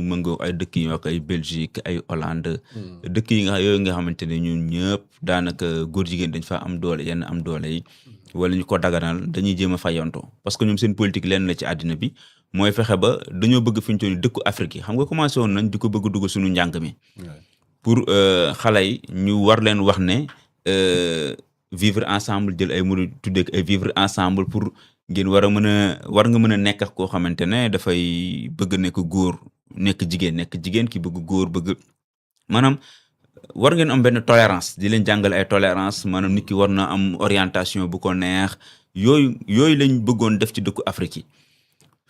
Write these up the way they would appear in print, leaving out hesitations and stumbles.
mëngoo ay dëkk yi ak ay Belgique ay Hollande dëkk yi yooyu nga xamante ne ñun ñëpp daanaka góor jigéen dañ fa am doole yenn am doole yi wala ñu ko daganal dañuy jéem a fayantoo parce que ñoom seen politique lenn la ci àddina bi mooy fexe ba dañoo bëgg fi ñu toll dëkku Afrique yi xam nga commencé woon nañ di ko bëgg dugg suñu njàng mi pour xale yi ñu war leen wax ne vivre ensemble jël ay mënu tuddee ay vivre ensemble pour ngeen war nga mën a nekk ak koo xamante ne dafay bëgg nekk góor nekk jigéen ki bëgg góor bëgg maanaam war ngeen am benn tolérance di leen jàngale ay tolérance maanaam nit ki war na am orientation bu ko neex yooyu lañ bëggoon def ci dëkku Afrique yi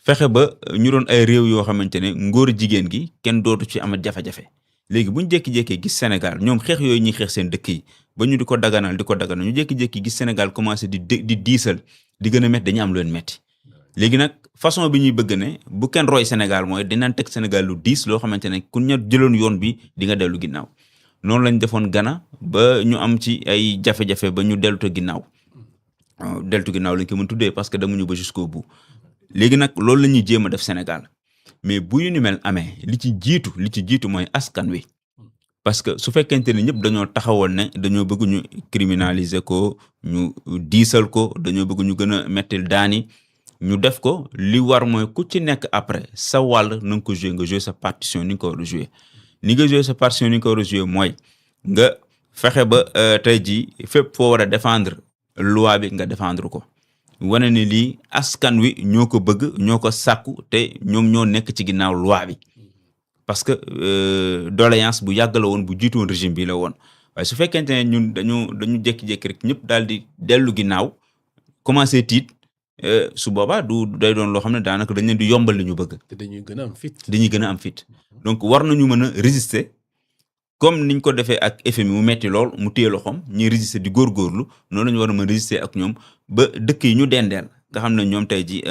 fexe ba ñu doon ay réew yoo xamante ne ngóor jigéen gi kenn dootu ci amat jafe-jafe léegi bu ñu jékki-jékkee gis Sénégal ñoom xeex yooyu ñuy xeex seen dëkk yi ba ñu di ko daganal ñu jékki-jékki gis Sénégal commencé di diisal di gën a métti dañu am lu leen métti léegi nag façon bi ñuy bëgg ne bu kenn roy Sénégal mooy dinaan teg Sénégal lu diis loo xamante ne ku ñu jëloon yoon bi di nga dellu ginnaaw noonu lañ defoon Ghana ba ñu am ci ay jafe-jafe ba ñu deltu ginnaaw lañ ko mën tuddee parce que demuñu ba jusqu'au bout léegi nag loolu la ñuy jéem a def Sénégal mais bu yu ni mel amee li ci jiitu mooy askan wi parce que su fekkente ne ñëpp dañoo taxawoon ne dañoo bëgg ñu criminaliser ko ñu diisal ko dañoo bëgg ñu gën a mettil daani ñu def ko li war mooy ku ci nekk après sa wàll na nga ko jouer nga jouer sa partition ni nga ko war a jouer ni nga jouer sa partition ni nga ko war a jouer mooy nga fexe ba tey jii fépp foo war a défendre loi bi nga défendre ko wane ne lii askan wi ñoo ko bëgg ñoo ko sàkku te ñoom ñoo nekk ci ginnaaw loi bi parce que doléance bu yàgg la woon bu jiitu woon régime bi la woon waaye su fekkente ne ñun dañu jékki-jékki rek ñëpp daal di dellu ginnaaw commencé tiit su boobaa day doon loo xam ne daanaka dañ leen di yombal li ñu bëgg. te dañuy gën a am fit. donc war nañu mën a résister comme niñ ko defee ak FMI mu metti lool mu téye loxoom ñuy résister di góorgóorlu noonu la ñu war a mën a résister ak ñoom ba dëkk yi ñu dendeel nga xam ne ñoom tey ji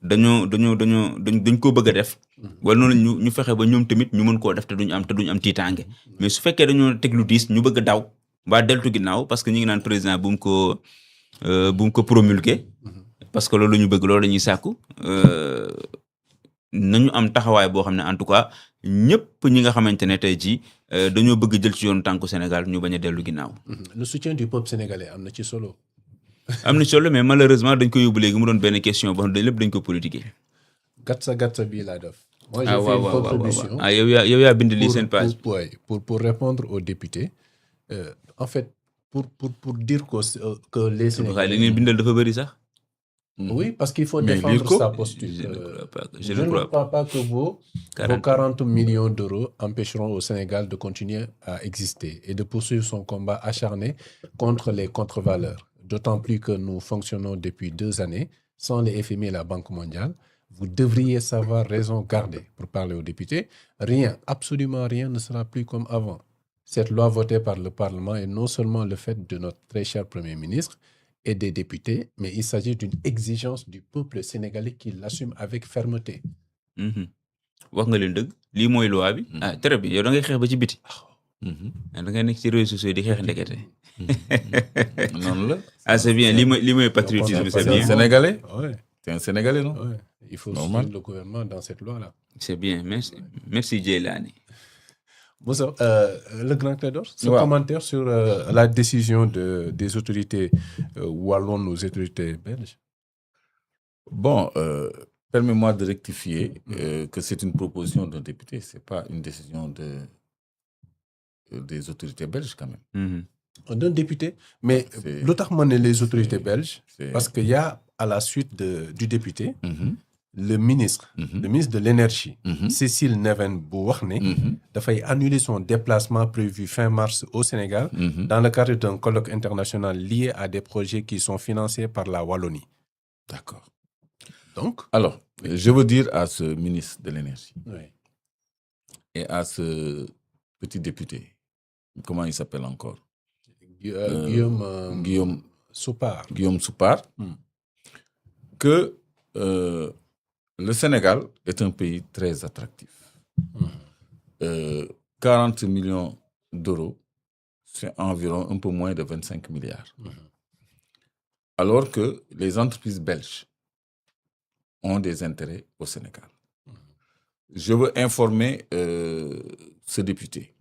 dañ ko bëgg a def wala noonu ñu fexe ba ñoom tamit ñu mën koo def te duñ am tiitaange mais su fekkee dañoo teg lu diis ñu bëgg a daw mbaa deltu ginnaaw parce que ñu ngi naan président bu mu ko promulguer parce que loolu la ñu bëgg loolu la ñuy sàkku nañu am taxawaay boo xam ne en tout cas ñëpp ñi nga xamante ne tey jii dañoo bëgg jël ci yoonu tànku Sénégal ñu bañ a dellu ginnaaw. Le soutien du peuple sénégalais am na ci solo. Mais malheureusement dañ ko yóbbu léegi mu doon benn question boo xam ne lépp dañ ko politiquer. Gatsa bii laa def. Moi j'ai fait une contribution. yow yaa bind lii seen page. pour répondre aux députés en fait pour dire que les Sénégalais. li ngeen bindal dafa bëri sax. Oui, parce qu'il faut défendre sa posture. Je ne crois pas que vos 40 millions d'euros empêcheront au Sénégal de continuer à exister et de poursuivre son combat acharné contre les contre-valeurs. D'autant plus que nous fonctionnons depuis 2 années sans les FMI et la Banque mondiale. Vous devriez savoir raison garder, pour parler aux députés. Rien, absolument rien ne sera plus comme avant. Cette loi votée par le Parlement est non seulement le fait de notre très cher Premier ministre, et des députés, mais il s'agit d'une exigence du peuple sénégalais qui l'assume avec fermeté. wax nga leen dëgg lii mooy loi bi. très bien yow da ngay xeex ba ci biti. da ngay nekk ci réseaux sociaux di xeex ndekete. noonu la. C'est bien lii mooy patriotisme c'est bien. Sénégalais. Ouais. C'est un Sénégalais, non? Ouais. Il faut suivre le gouvernement dans cette loi-là. C'est bien, merci Djeylani. Moussa, le grand Clédor, ce commentaire sur la décision des autorités wallonnes aux autorités belges. Bon, permets-moi de rectifier que c'est une proposition d'un député, c'est pas une décision des autorités belges quand même. D'un député, mais notamment les autorités belges, parce qu'il y a à la suite du député, le ministre de l'énergie, Cécile Neven-Bouarné, a annulé son déplacement prévu fin mars au Sénégal dans le cadre d'un colloque international lié à des projets qui sont financés par la Wallonie. D'accord. Donc, alors, je veux dire à ce ministre de l'énergie et à ce petit député, comment il s'appelle encore? Guillaume Soupar. Guillaume Soupar, que le Sénégal est un pays très attractif. 40 millions d'euros, c'est environ un peu moins de 25 milliards. Alors que les entreprises belges ont des intérêts au Sénégal. je veux informer ce député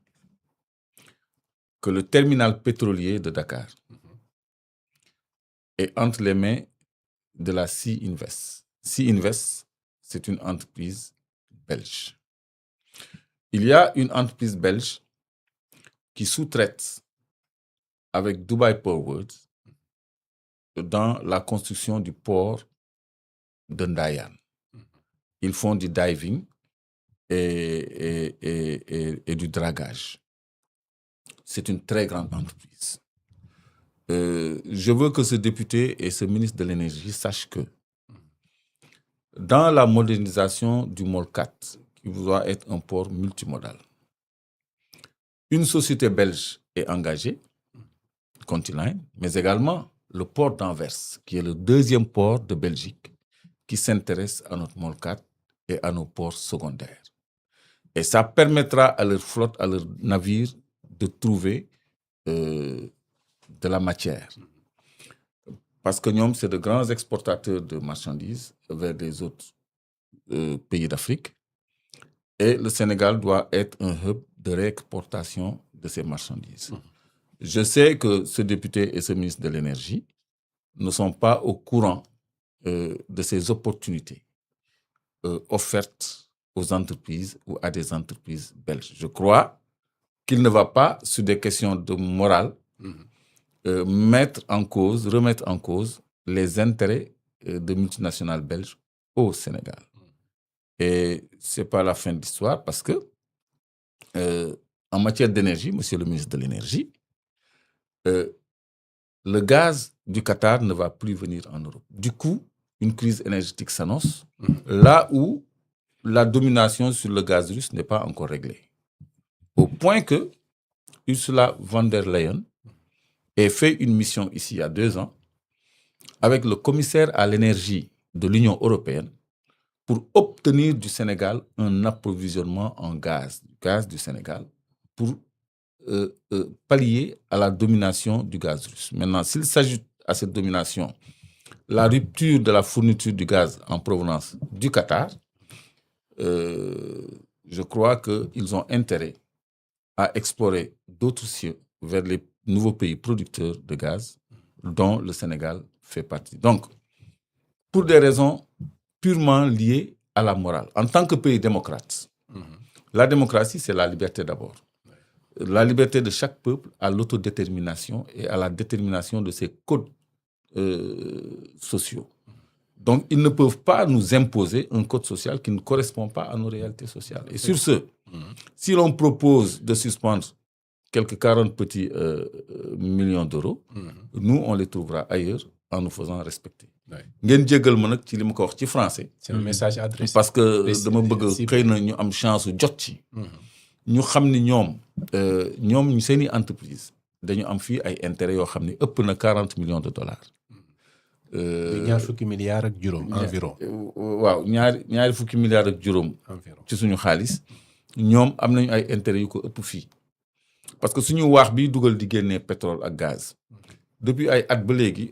que le terminal pétrolier de Dakar est entre les mains de la Sea Invest. Sea Invest, c'est une entreprise belge. Il y a une entreprise belge qui sous-traite avec Dubai Portworld dans la construction du port de Ndayan. Ils font du diving et du dragage. C'est une très grande entreprise. Je veux que ce député et ce ministre de l'Énergie sachent que dans la modernisation du MOL4, qui doit être un port multimodal, une société belge est engagée, Continent, mais également le port d'Anvers, qui est le deuxième port de Belgique, qui s'intéresse à notre MOL4 et à nos ports secondaires. Et ça permettra à leur flotte, à leurs navires, de trouver de la matière. Parce que nous, c'est de grands exportateurs de marchandises vers les autres pays d'Afrique. Et le Sénégal doit être un hub de réexportation de ces marchandises. Je sais que ce député et ce ministre de l'Énergie ne sont pas au courant de ces opportunités offertes aux entreprises ou à des entreprises belges. Je crois qu'il ne va pas, sur des questions de morale, remettre en cause les intérêts de multinationales belges au Sénégal. Et ce n'est pas la fin de l'histoire parce que, en matière d'énergie, monsieur le ministre de l'Énergie, le gaz du Qatar ne va plus venir en Europe. Du coup, une crise énergétique s'annonce, là où la domination sur le gaz russe n'est pas encore réglée. Au point que Ursula von der Leyen a fait une mission ici il y a 2 ans avec le commissaire à l'énergie de l'Union européenne pour obtenir du Sénégal un approvisionnement en gaz du Sénégal pour pallier à la domination du gaz russe. Maintenant, s'il s'ajoute à cette domination la rupture de la fourniture du gaz en provenance du Qatar, je crois qu'ils ont intérêt à explorer d'autres cieux vers les nouveaux pays producteurs de gaz dont le Sénégal fait partie. Donc, pour des raisons purement liées à la morale, en tant que pays démocrate, la démocratie, c'est la liberté d'abord. La liberté de chaque peuple à l'autodétermination et à la détermination de ses codes sociaux. Donc, ils ne peuvent pas nous imposer un code social qui ne correspond pas à nos réalités sociales. Et sur ce, si l'on propose de suspendre quelques 40 petits millions d'euros, nous, on les trouvera ailleurs en nous faisant respecter. C'est un message adressé. Parce que dama bëgg xëy na ñu am chance jot ci. Ñu xam ni ñoom seeni entreprise dañu am fii ay intérêts yoo xam ni ëpp na 40 millions de dollars. ñaar fukki milliards ak juróom environ. waaw ñaari fukki milliards ak juróom ci suñu xaalis ñoom am nañu ay intérêts yu ko ëpp fii. Parce que suñu waax bi dugal di génnee pétrole ak gaz depuis ay at ba léegi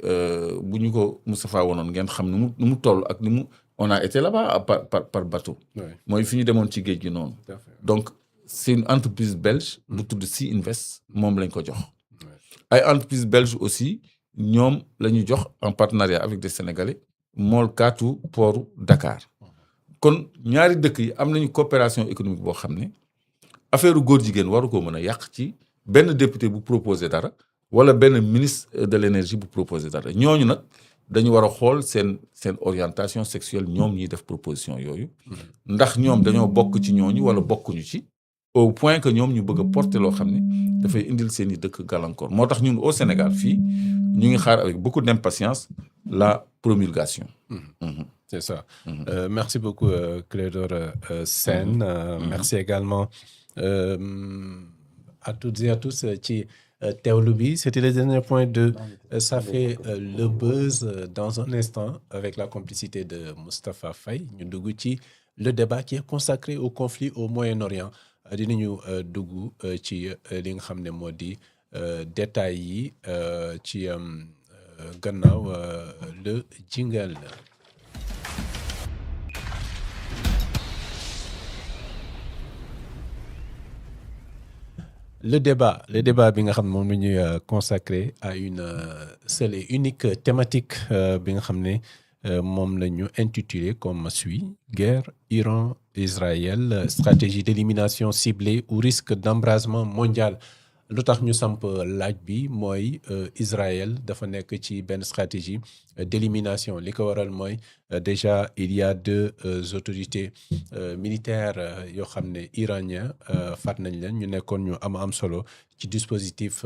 bu ñu ko Moustapha wonoon ngeen xam nu mu toll ak ni mu on a été là-bas par bateau. mooy fi ñu demoon ci géej gi noonu. Donc c'est une entreprise belge bu tudd Sea Invest moom lañ ko jox. ay entreprise belge aussi ñoom la ñu jox en partenariat avec des Sénégalais MOL4 port Dakar. kon ñaari dëkk yi am nañu coopération économique boo xam ne affaire góor jigéen waru ko mën a yàq ci benn député bu proposé dara wala benn ministre de l'énergie bu proposé dara ñooñu nag dañu war a xool seen orientation sexuelle ñoom ñiy def proposition yooyu ndax ñoom dañoo bokk ci ñooñu wala bokkuñu ci au point que ñoom ñu bëgg a porter loo xam ne dafay indil seen i dëkk gàllankoor moo tax ñun au Sénégal fii ñu ngi xaar avec beaucoup d'impatience la promulgation. C'est ça. Merci beaucoup Clédor Sène. Merci également à toutes et à tous ci teewlu bi. C'était le dernier point de Ça fait le buzz dans un instant avec la complicité de Moustapha Faye. Ñu dugg ci le débat qui est consacré au conflit au Moyen-Orient. Dinañu dugg ci li nga xam ne moo di détails yi ci gannaaw le jingle. le débat bi nga xam ne moom la ñuy consacré à une seule et unique thématique bi nga xam ne moom la ñu intitulé comme suit: guerre Iran-Israël, stratégie d'élimination ciblée ou risque d'embrasement mondial. lu tax ñu samp laaj bi mooy Israël dafa nekk ci benn stratégie d'élimination. li ko waral mooy déjà il y a deux autorités militaires yoo xam ne iranien faat nañ leen ñu nekkoon ñu am solo ci dispositif